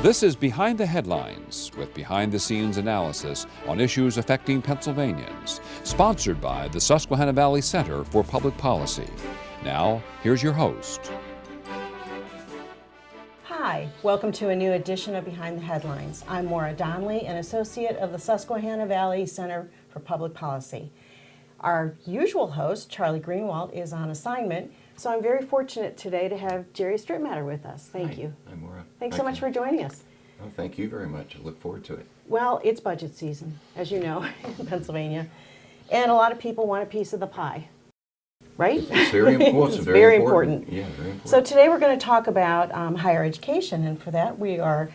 This is Behind the Headlines, with behind-the-scenes analysis on issues affecting Pennsylvanians, sponsored by the Susquehanna Valley Center for Public Policy. Now, here's your host. Hi, welcome to a new edition of Behind the Headlines. I'm Maura Donley, an associate of the Susquehanna Valley Center for Public Policy. Our usual host, Charlie Greenwald, is on assignment, so I'm very fortunate today to have Jere Strittmatter with us. Thank you. Hi, Maura. Thanks so much for joining us. Oh, thank you very much. I look forward to it. Well, it's budget season, as you know, in Pennsylvania, and a lot of people want a piece of the pie, right? It's very important. It's very important. Yeah, very important. So today we're going to talk about higher education, and for that we are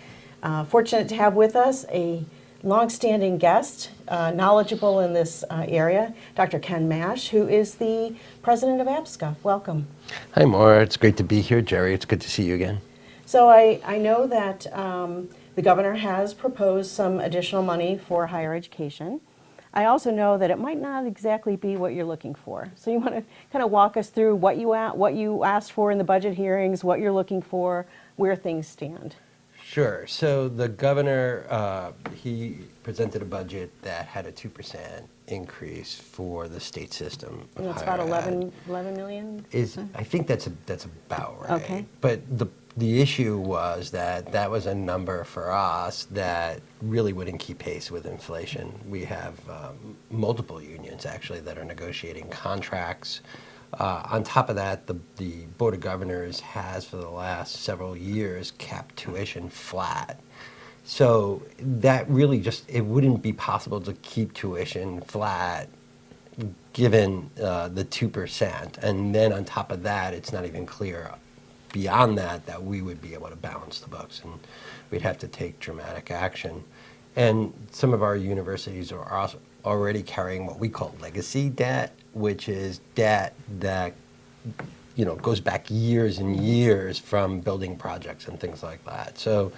fortunate to have with us a longstanding guest, knowledgeable in this area, Dr. Ken Mash, who is the president of APSCUF. Welcome. Hi, Maura. It's great to be here. Jere, it's good to see you again. So I know that the governor has proposed some additional money for higher education. I also know that it might not exactly be what you're looking for. So you want to kind of walk us through what you asked for in the budget hearings, what you're looking for, where things stand. Sure. So the governor, he presented a budget that had a 2% increase for the state system. And it's about 11 million? I think that's about right. Okay. But the issue was that was a number for us that really wouldn't keep pace with inflation. We have multiple unions actually that are negotiating contracts. On top of that, the Board of Governors has for the last several years kept tuition flat. So that really it wouldn't be possible to keep tuition flat given the 2%. And then on top of that, it's not even clear beyond that we would be able to balance the books, and we'd have to take dramatic action. And some of our universities are also already carrying what we call legacy debt, which is debt that goes back years and years from building projects and things like that. So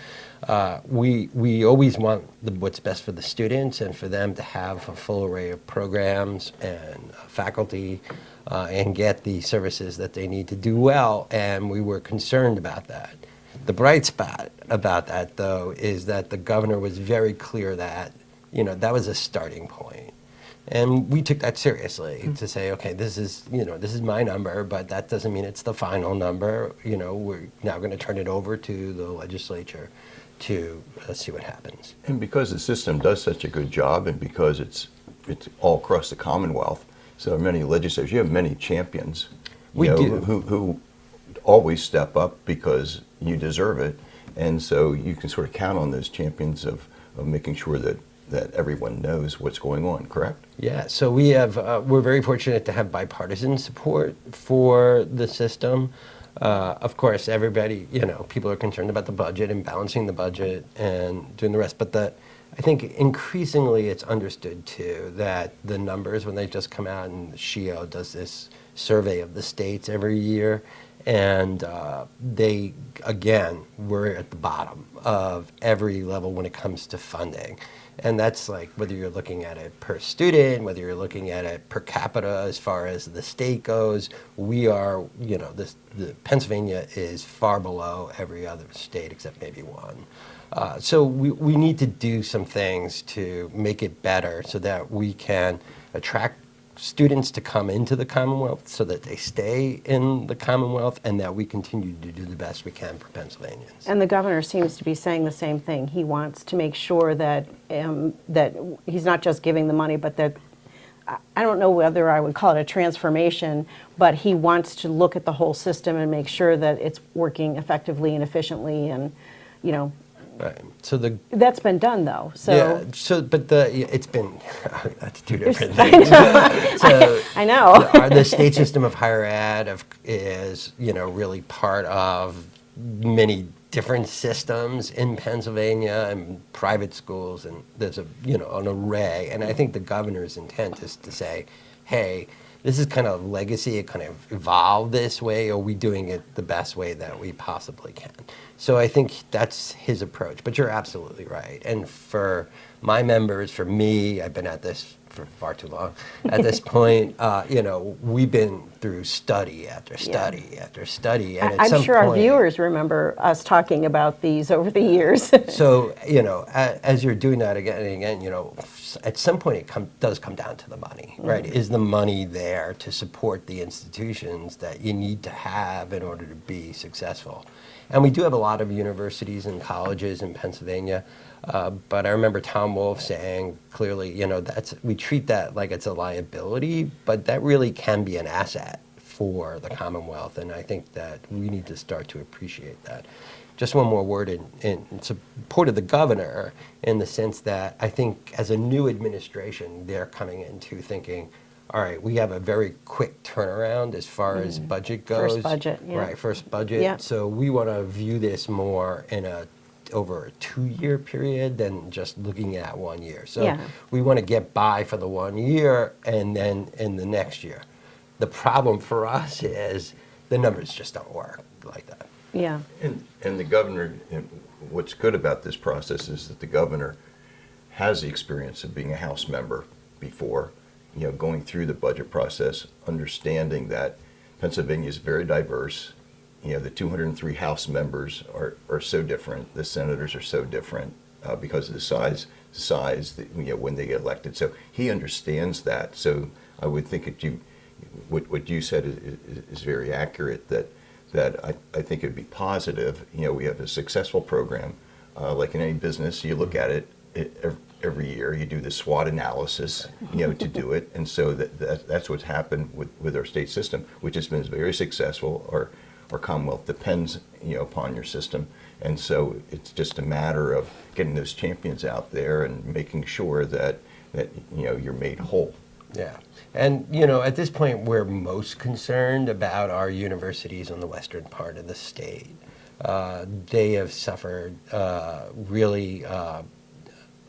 we always want what's best for the students and for them to have a full array of programs and faculty and get the services that they need to do well, and we were concerned about that. The bright spot about that, though, is that the governor was very clear that that was a starting point. And we took that seriously to say, okay, this is my number, but that doesn't mean it's the final number. We're now going to turn it over to the legislature to see what happens. And because the system does such a good job, and because it's all across the Commonwealth, so many legislators, you have many champions who always step up because you deserve it. And so you can sort of count on those champions of making sure that everyone knows what's going on, correct? Yeah, so we're very fortunate to have bipartisan support for the system. Of course, everybody, people are concerned about the budget and balancing the budget and doing the rest, but I think increasingly it's understood too that the numbers, when they just come out, and SHIO does this survey of the states every year, and we're at the bottom of every level when it comes to funding. And that's like whether you're looking at it per student, whether you're looking at it per capita as far as the state goes, we are, the Pennsylvania is far below every other state except maybe one. So we need to do some things to make it better so that we can attract students to come into the Commonwealth so that they stay in the Commonwealth, and that we continue to do the best we can for Pennsylvanians. And the governor seems to be saying the same thing. He wants to make sure that that he's not just giving the money, but that, I don't know whether I would call it a transformation, but he wants to look at the whole system and make sure that it's working effectively and efficiently, and Right. So that's been done though. So yeah. It's been that's two different things. I know. The state system of higher ed is really part of many different systems in Pennsylvania and private schools, and there's an array. And I think the governor's intent is to say, hey, this is kind of legacy. It kind of evolved this way. Are we doing it the best way that we possibly can? So I think that's his approach. But you're absolutely right. And for my members, for me, I've been at this for far too long. At this point, we've been through study after study after study. And at I'm some sure our point, viewers remember us talking about these over the years. So, as you're doing that again and again, at some point it does come down to the money, right? Is the money there to support the institutions that you need to have in order to be successful? And we do have a lot of universities and colleges in Pennsylvania, but I remember Tom Wolfe saying clearly, we treat that like it's a liability, but that really can be an asset for the Commonwealth, and I think that we need to start to appreciate that. Just one more word in support of the governor, in the sense that I think as a new administration, they're coming into thinking, all right, we have a very quick turnaround as far as budget goes. First budget, yeah. Right, first budget. Yeah. So we want to view this more over a 2-year period than just looking at 1 year. So we want to get by for the 1 year and then in the next year. The problem for us is the numbers just don't work like that. Yeah. And the governor, and what's good about this process is that the governor has the experience of being a House member before, going through the budget process, understanding that Pennsylvania is very diverse. The 203 House members are so different. The senators are so different because of the size when they get elected. So he understands that. So I would think what you said is very accurate, that I think it'd be positive. We have a successful program. Like in any business, you look at it every year. You do the SWOT analysis, to do it. And so that's what's happened with our state system, which has been very successful. Our Commonwealth depends, upon your system. And so it's just a matter of getting those champions out there and making sure that you're made whole. Yeah. And, at this point, we're most concerned about our universities on the western part of the state. They have suffered really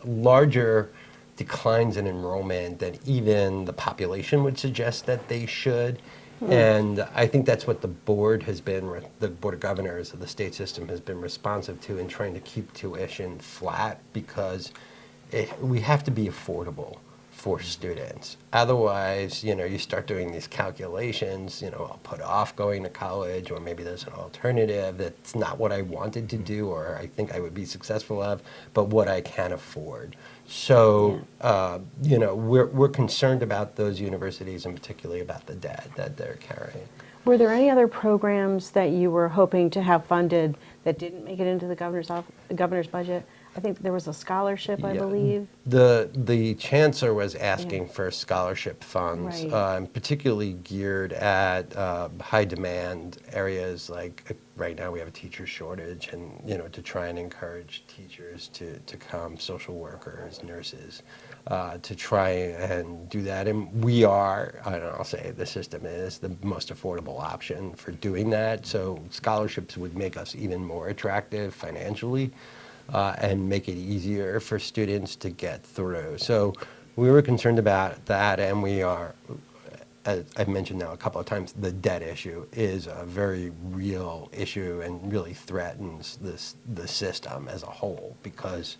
larger declines in enrollment than even the population would suggest that they should. And I think that's what the Board of Governors of the state system has been responsive to in trying to keep tuition flat, because we have to be affordable for students. Otherwise, you start doing these calculations, I'll put off going to college, or maybe there's an alternative that's not what I wanted to do or I think I would be successful of, but what I can afford. So, we're concerned about those universities, and particularly about the debt that they're carrying. Were there any other programs that you were hoping to have funded that didn't make it into the governor's budget? I think there was a scholarship, I believe. The chancellor was asking for scholarship funds, Right. Particularly geared at high demand areas. Like right now we have a teacher shortage, and to try and encourage teachers to come, social workers, nurses, to try and do that. And we are, I'll say the system is the most affordable option for doing that. So scholarships would make us even more attractive financially. And make it easier for students to get through. So we were concerned about that, and we are, as I've mentioned now a couple of times, the debt issue is a very real issue and really threatens the system as a whole, because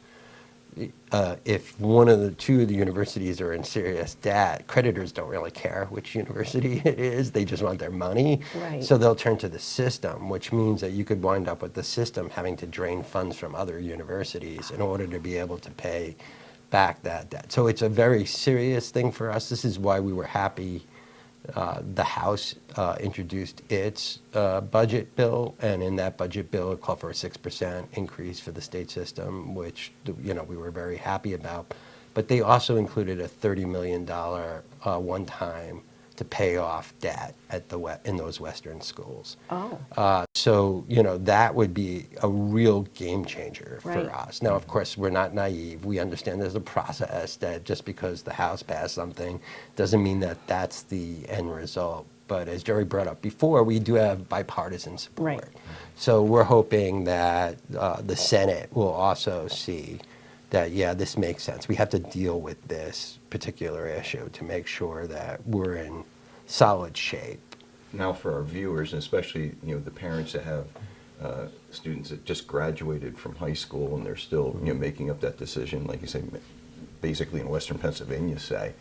if one of the two of the universities are in serious debt, creditors don't really care which university it is. They just want their money. Right. So they'll turn to the system, which means that you could wind up with the system having to drain funds from other universities in order to be able to pay back that debt. So it's a very serious thing for us. This is why we were happy the House introduced its budget bill, and in that budget bill it called for a 6% increase for the state system, which we were very happy about. But they also included a $30 million one-time to pay off debt at in those Western schools. Oh. So that would be a real game changer for Right. us. Now, of course, we're not naive. We understand there's a process, that just because the House passed something doesn't mean that that's the end result. But as Jere brought up before, we do have bipartisan support. Right. So we're hoping that the Senate will also see that, this makes sense. We have to deal with this particular issue to make sure that we're in solid shape. Now for our viewers, and especially the parents that have students that just graduated from high school and they're still making up that decision, like you say, basically in Western Pennsylvania say,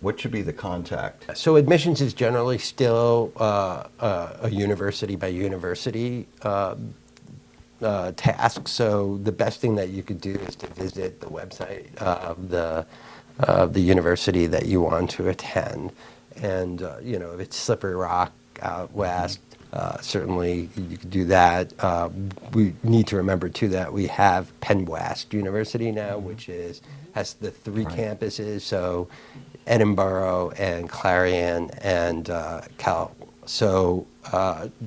what should be the contact? So admissions is generally still a university by university task. So the best thing that you could do is to visit the website of the university that you want to attend. And you know, if it's Slippery Rock out west, certainly you could do that. We need to remember too that we have Penn West University now, which has the 3 campuses. So Edinburgh and Clarion and Cal. So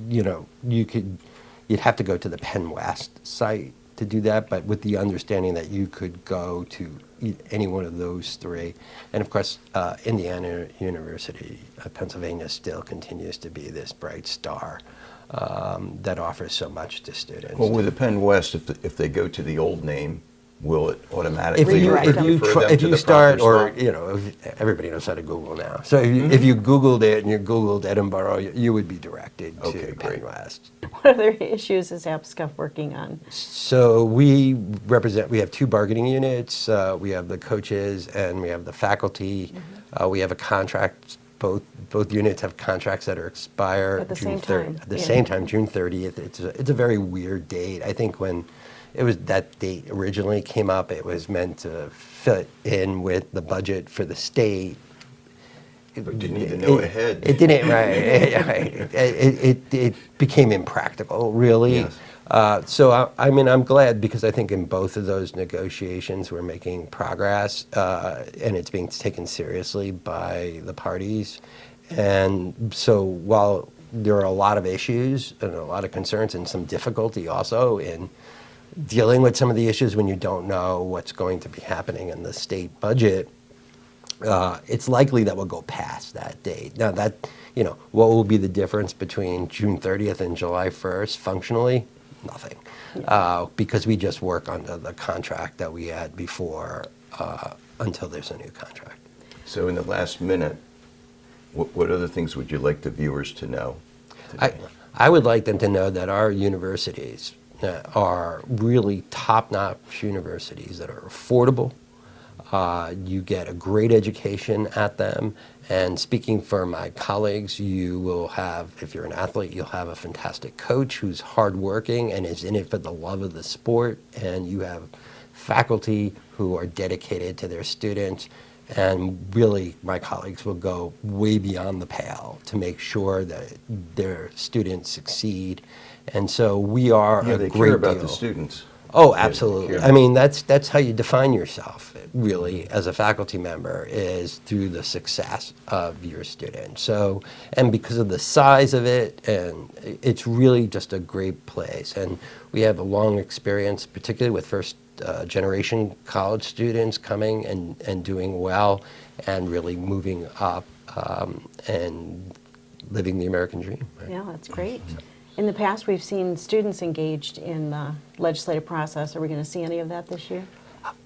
you know, you'd have to go to the Penn West site to do that, but with the understanding that you could go to any one of those 3. And of course, Indiana University, Pennsylvania still continues to be this bright star that offers so much to students. Well, with the Penn West, if they go to the old name, will it automatically if you start, or you know, everybody knows how to Google now. So if you Googled it and you Googled Edinburgh, you would be directed to Penn West. What other issues is APSCUF working on? So we have 2 bargaining units. We have the coaches and we have the faculty. We have a contract. Both units have contracts that are expire at the June same time. At the same time, June 30th. It's a very weird date. I think when it was that date originally came up, it was meant to fit in with the budget for the state. But you need to know ahead. It didn't, right. It became impractical, really. Yes. So, I mean, I'm glad because I think in both of those negotiations we're making progress, and it's being taken seriously by the parties. And so while there are a lot of issues and a lot of concerns and some difficulty also in dealing with some of the issues when you don't know what's going to be happening in the state budget, it's likely that we'll go past that date. Now that, you know, what will be the difference between June 30th and July 1st functionally? Nothing. Because we just work under the contract that we had before until there's a new contract. So in the last minute, what other things would you like the viewers to know today? I would like them to know that our universities are really top-notch universities that are affordable. You get a great education at them. And speaking for my colleagues, you will have, if you're an athlete, you'll have a fantastic coach who's hardworking and is in it for the love of the sport. And you have faculty who are dedicated to their students. And really, my colleagues will go way beyond the pale to make sure that their students succeed. And so we are a they great care about deal. the students. Oh, absolutely. I mean, that's how you define yourself, really, as a faculty member, is through the success of your students. So, and because of the size of it, and it's really just a great place. And we have a long experience, particularly with first generation college students coming and doing well and really moving up and living the American dream. Right? Yeah, that's great. In the past, we've seen students engaged in the legislative process. Are we going to see any of that this year?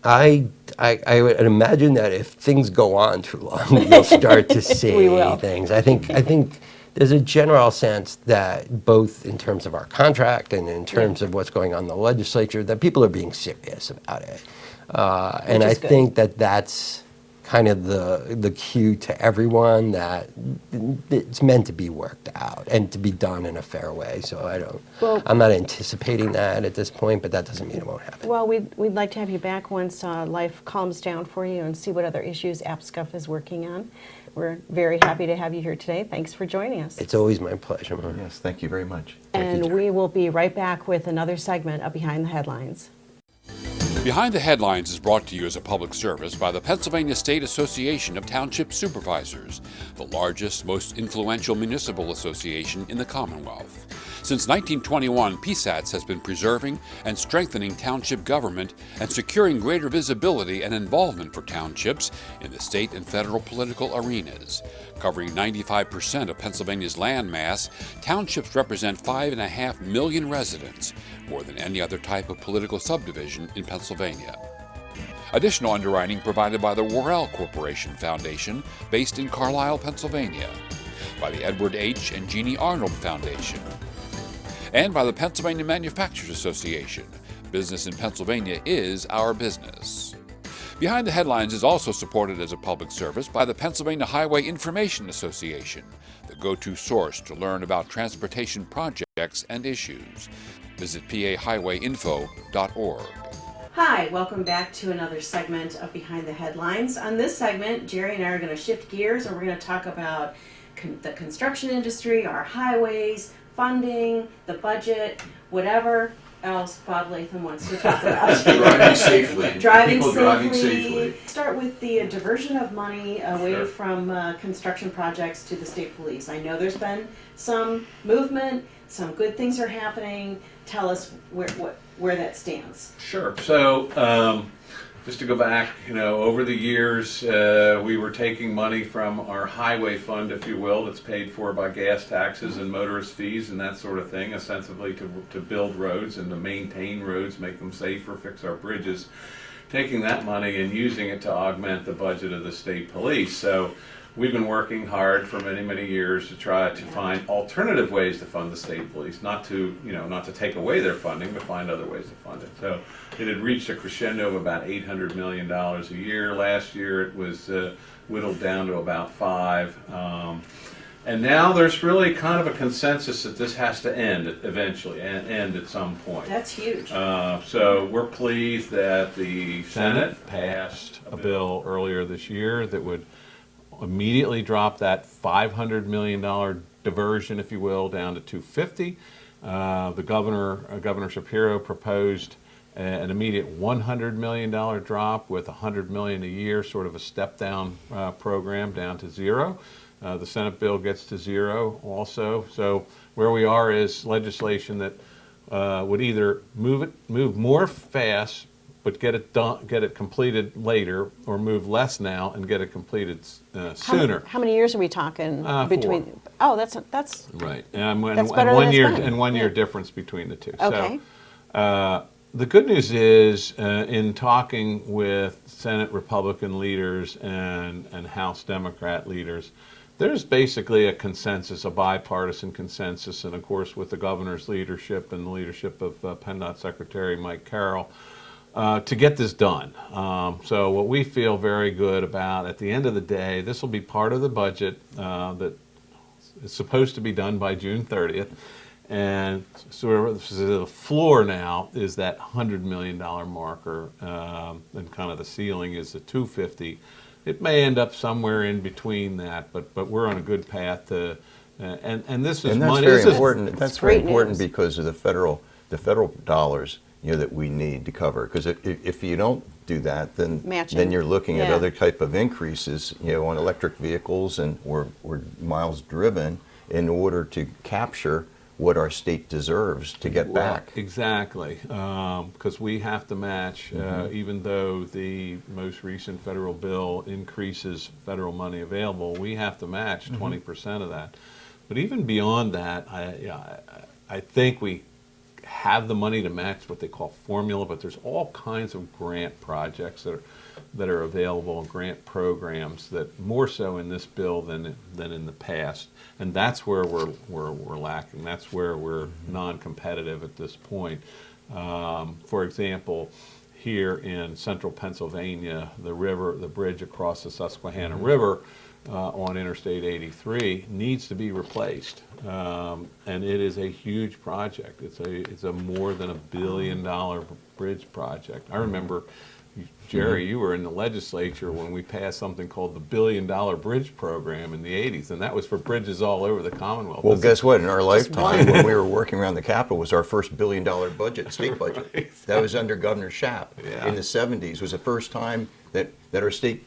I would imagine that if things go on too long, you'll start to see things. I think there's a general sense that both in terms of our contract and in terms of what's going on in the legislature, that people are being serious about it. And I think that that's kind of the cue to everyone that it's meant to be worked out and to be done in a fair way. So I'm not anticipating that at this point, but that doesn't mean it won't happen. Well, we'd like to have you back once life calms down for you and see what other issues APSCUF is working on. We're very happy to have you here today. Thanks for joining us. It's always my pleasure, Maura. Yes, thank you very much. And we will be right back with another segment of Behind the Headlines. Behind the Headlines is brought to you as a public service by the Pennsylvania State Association of Township Supervisors, the largest, most influential municipal association in the Commonwealth. Since 1921, PSATS has been preserving and strengthening township government and securing greater visibility and involvement for townships in the state and federal political arenas. Covering 95% of Pennsylvania's land mass, townships represent 5.5 million residents, more than any other type of political subdivision in Pennsylvania. Additional underwriting provided by the Worrell Corporation Foundation, based in Carlisle, Pennsylvania, by the Edward H. and Jeannie Arnold Foundation, and by the Pennsylvania Manufacturers Association. Business in Pennsylvania is our business. Behind the Headlines is also supported as a public service by the Pennsylvania Highway Information Association, the go-to source to learn about transportation projects and issues. Visit pahighwayinfo.org. Hi, welcome back to another segment of Behind the Headlines. On this segment, Jerry and I are going to shift gears and we're going to talk about the construction industry, our highways, funding, the budget, whatever else Bob Latham wants to talk about. Driving safely. Driving Driving safely. safely. Start with the diversion of money away from construction projects to the state police. I know there's been some movement, some good things are happening. Tell us where that stands. Sure. So just to go back, over the years, we were taking money from our highway fund, if you will, that's paid for by gas taxes and motorist fees and that sort of thing, ostensibly to build roads and to maintain roads, make them safer, fix our bridges, taking that money and using it to augment the budget of the state police. So we've been working hard for many, many years to try to find alternative ways to fund the state police, not to take away their funding, but find other ways to fund it. So it had reached a crescendo of about $800 million a year. Last year it was whittled down to about $5 million. And now there's really kind of a consensus that this has to end eventually, and end at some point. That's huge. So we're pleased that the Senate passed a bill earlier this year that would immediately drop that $500 million diversion, if you will, down to $250. The Governor Shapiro proposed an immediate $100 million drop with $100 million a year, sort of a step-down program down to zero. The Senate bill gets to zero also. So where we are is legislation that would either move more fast but get it completed later, or move less now and get it completed sooner. How many years are we talking between? 4. Oh, that's Right, that's better than it's been. And 1 year difference between the two. Okay. So the good news is, in talking with Senate Republican leaders and House Democrat leaders, there's basically a consensus, a bipartisan consensus, and of course with the governor's leadership and the leadership of PennDOT Secretary Mike Carroll, to get this done. So what we feel very good about, at the end of the day, this will be part of the budget that is supposed to be done by June 30th. And so the floor now is that $100 million marker, and kind of the ceiling is the $250. It may end up somewhere in between that, but we're on a good path to, and this is And that's money. very important. That's very great important news. because of the federal dollars that we need to cover. Because if you don't do that, then Matching. you're looking at Yeah. other type of increases, on electric vehicles and or miles driven in order to capture what our state deserves to get back. Exactly, because we have to match, even though the most recent federal bill increases federal money available, we have to match 20% of that. But even beyond that, I think we have the money to match what they call formula, but there's all kinds of grant projects that are available, and grant programs that more so in this bill than in the past, and that's where we're lacking. That's where we're non-competitive at this point. For example, here in central Pennsylvania, the bridge across the Susquehanna River on Interstate 83 needs to be replaced, and it is a huge project. It's a more than $1 billion bridge project. I remember, Jerry, you were in the legislature when we passed something called the $1 billion bridge program in the 80s, and that was for bridges all over the Commonwealth. Well, guess what? In our lifetime, when we were working around the Capitol, was our first $1 billion budget, state budget. Right. That was under Governor Schaap. Yeah. In the 70s was the first time that our state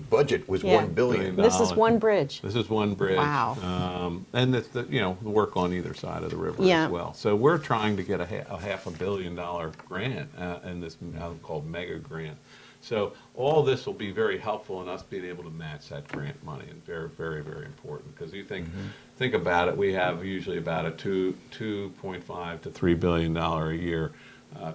budget was Yeah. $1 billion. This is one bridge. This is one bridge. Wow. And it's the work on either side of the river Yeah. as well. So we're trying to get a $500 million grant in this called mega grant. So all this will be very helpful in us being able to match that grant money, and very, very, very important. Because you think about it, we have usually about a $2.5 to $3 billion a year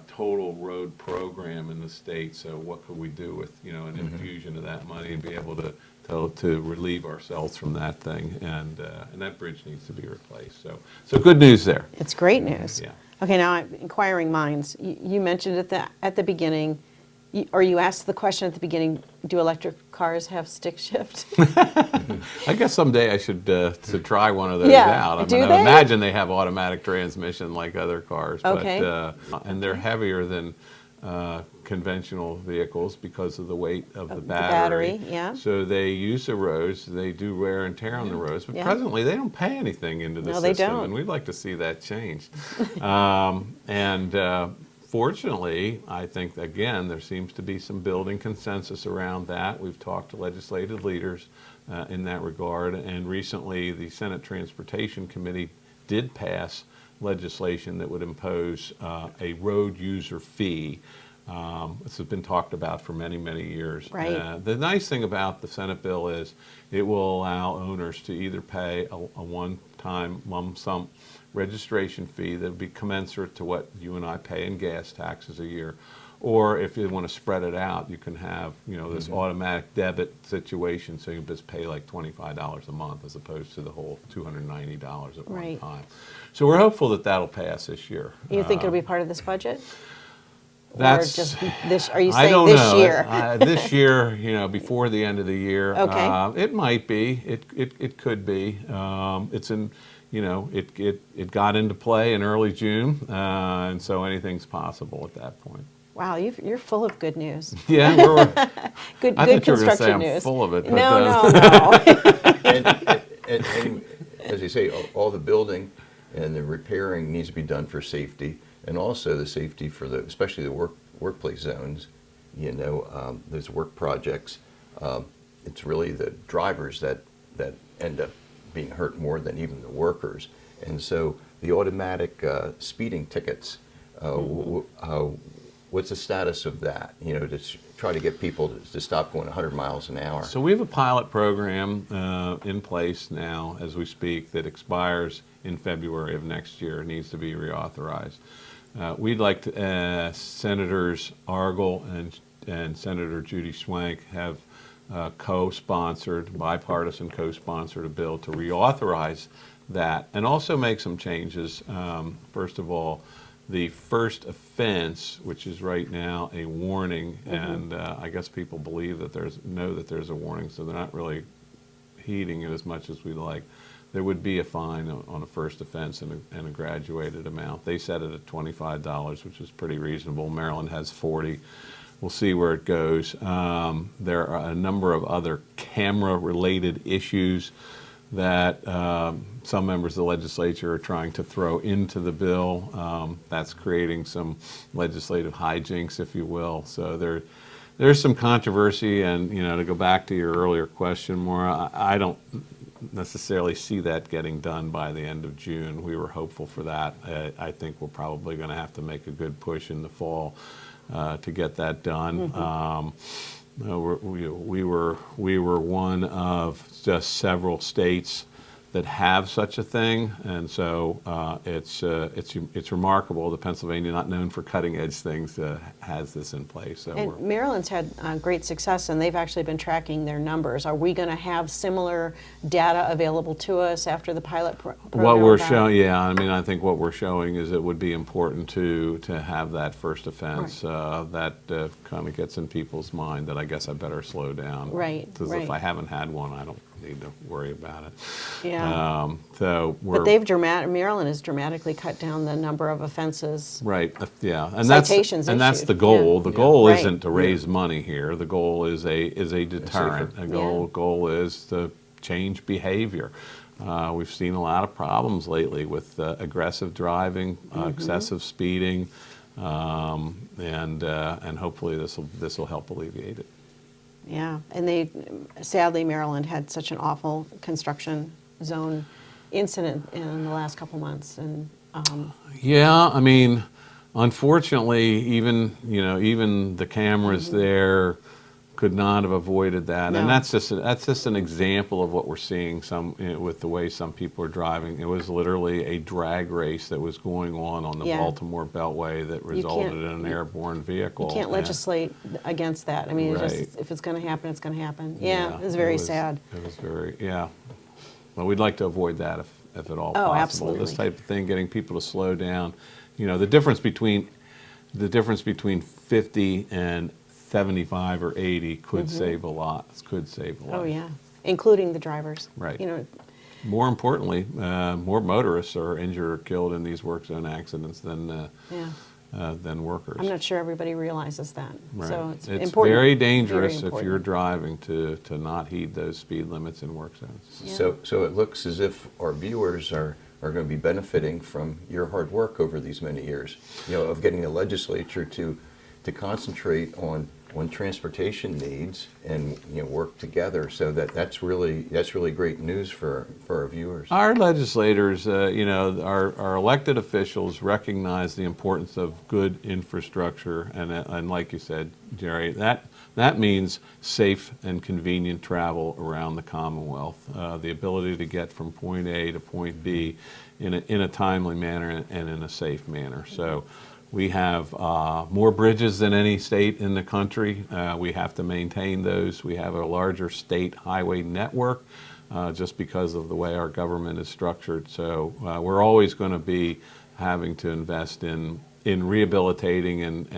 total road program in the state. So what could we do with an infusion of that money and be able to relieve ourselves from that thing? And that bridge needs to be replaced. So good news there. It's great news. Yeah. Okay, now inquiring minds. You mentioned at the beginning, Or you asked the question at the beginning, do electric cars have stick shift? I guess someday I should to try one of those Yeah. out. I Do mean, I they? imagine they have automatic transmission like other cars, Okay. but and they're heavier than conventional vehicles because of the weight of the battery. battery, yeah. So they use the roads. They do wear and tear on the roads, but Yeah. presently they don't pay anything into the No, they system, don't. and we'd like to see that changed. Fortunately, I think, again, there seems to be some building consensus around that. We've talked to legislative leaders in that regard, and recently the Senate Transportation Committee did pass legislation that would impose a road user fee. This has been talked about for many, many years. Right. The nice thing about the Senate bill is it will allow owners to either pay a one-time lump sum registration fee that would be commensurate to what you and I pay in gas taxes a year, or if you want to spread it out, you can have this automatic debit situation, so you just pay like $25 a month as opposed to the whole $290 at one Right. time. So we're hopeful that that'll pass this year. You think it'll be part of this budget? That's, or just this? Are you I saying don't this know. year? This year, before the end of the year. Okay. It might be. It could be. It's in. It got into play in early June, and so anything's possible at that point. Wow, you're full of good news. Yeah, Good, I good thought you were going to say construction I'm news. full of it. But, No. And as you say, all the building and the repairing needs to be done for safety, and also the safety for especially the workplace zones. Those work projects. It's really the drivers that end up being hurt more than even the workers. And so the automatic speeding tickets, what's the status of that? To try to get people to stop going 100 miles an hour. So we have a pilot program in place now as we speak that expires in February of next year. It needs to be reauthorized. We'd like to, Senators Argel and Senator Judy Swank have bipartisan co-sponsored a bill to reauthorize that and also make some changes. First of all, the first offense, which is right now a warning, and I guess people believe that know that there's a warning, so they're not really heeding it as much as we'd like. There would be a fine on a first offense and a graduated amount. They set it at $25, which is pretty reasonable. Maryland has $40. We'll see where it goes. There are a number of other camera-related issues that some members of the legislature are trying to throw into the bill. That's creating some legislative hijinks, if you will. So there's some controversy, and to go back to your earlier question, Maura, I don't necessarily see that getting done by the end of June. We were hopeful for that. I think we're probably going to have to make a good push in the fall to get that done. We were one of just several states that have such a thing, and so it's remarkable that Pennsylvania, not known for cutting edge things, has this in place. So And Maryland's had great success, and they've actually been tracking their numbers. Are we going to have similar data available to us after the pilot program? what we're showing, I think what we're showing is it would be important to have that first offense. That kind of gets in people's mind that I guess I better slow down. Right, Because right. if I haven't had one, I don't need to worry about it. Yeah. But Maryland has dramatically cut down the number of offenses. right, yeah, and Citations that's issued, the goal. yeah. The goal Right. isn't to raise money here. The goal is a deterrent. The goal is to change behavior. We've seen a lot of problems lately with aggressive driving, excessive speeding, and hopefully this will help alleviate it. Yeah, and sadly, Maryland had such an awful construction zone incident in the last couple months, and Yeah, unfortunately, even the cameras there could not have avoided that, No. and that's just an example of what we're seeing with the way some people are driving. It was literally a drag race that was going on the Yeah. Baltimore Beltway that resulted in an airborne vehicle. you can't legislate against that. It's Right. just, if it's going to happen, it's going to happen. Yeah, it was very sad. It was very, yeah. Well, we'd like to avoid that if at all possible. Absolutely. This type of thing, getting people to slow down. The difference between 50 and 75 or 80 could save a lot. Could save a lot. Oh, yeah, including the drivers. Right. You know, More importantly, more motorists are injured or killed in these work zone accidents than workers. I'm not sure everybody realizes that. Right. So it's It's important. very dangerous Very if important. you're driving to not heed those speed limits in work zones. Yeah. So it looks as if our viewers are going to be benefiting from your hard work over these many years, of getting the legislature to concentrate on transportation needs and work together. So that's really great news for our viewers. Our legislators, our elected officials recognize the importance of good infrastructure, and like you said, Jerry, that means safe and convenient travel around the Commonwealth, the ability to get from point A to point B in a timely manner and in a safe manner. So we have more bridges than any state in the country. We have to maintain those. We have a larger state highway network just because of the way our government is structured. So we're always going to be having to invest in rehabilitating and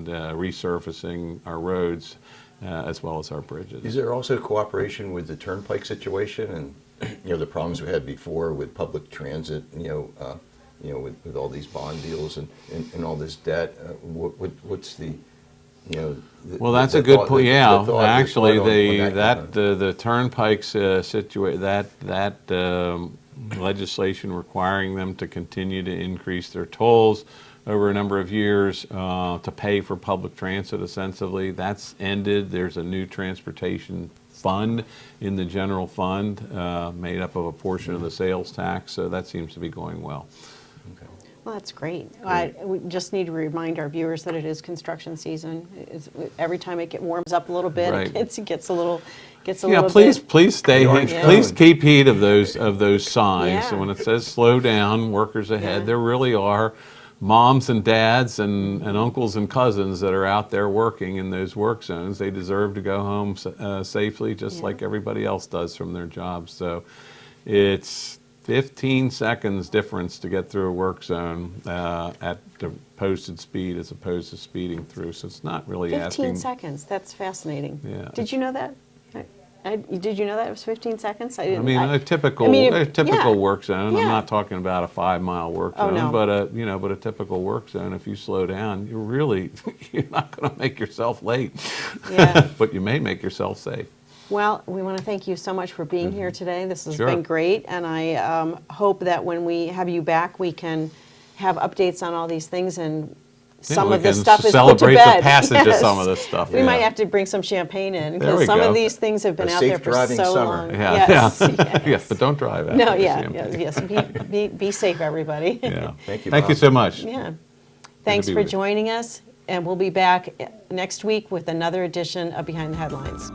resurfacing our roads as well as our bridges. Is there also cooperation with the turnpike situation and the problems we had before with public transit? With all these bond deals and all this debt, what's the well, that's a good point. Yeah, actually, the turnpikes that legislation requiring them to continue to increase their tolls over a number of years to pay for public transit, ostensibly, that's ended. There's a new transportation fund in the general fund made up of a portion of the sales tax, so that seems to be going well. Well, that's great. We just need to remind our viewers that it is construction season. Every time it warms up a little bit, Right. it gets a little Please stay. Yeah. Please keep heed of those signs. Yeah. So when it says slow down, workers ahead, Yeah. there really are moms and dads and uncles and cousins that are out there working in those work zones. They deserve to go home safely, just Yeah. like everybody else does from their jobs. So it's 15 seconds difference to get through a work zone at the posted speed as opposed to speeding through. So it's not really 15 asking. seconds. That's fascinating. Yeah. Did you know that? Did you know that it was 15 seconds? I I didn't. mean, a typical yeah. work zone. I'm Yeah. not talking about a 5-mile work Oh, zone, no. but a typical work zone. If you slow down, you're not going to make yourself late, Yeah. but you may make yourself safe. Well, we want to thank you so much for being here today. This has Sure. been great, and I hope that when we have you back, we can have updates on all these things, and some we of this can stuff is put to celebrate the bed. passage of Yes. some of this stuff. We Yeah. might have to bring some champagne in There because we some go. of these things have been A out safe there for driving so summer. long. Yeah, Yes, yeah. yes. Yes, but don't drive. No, after the yeah, champagne. yes. Be safe, everybody. Yeah. Thank you, Thank you Bob. so much. Yeah. Thanks be for with you. joining us, and we'll be back next week with another edition of Behind the Headlines.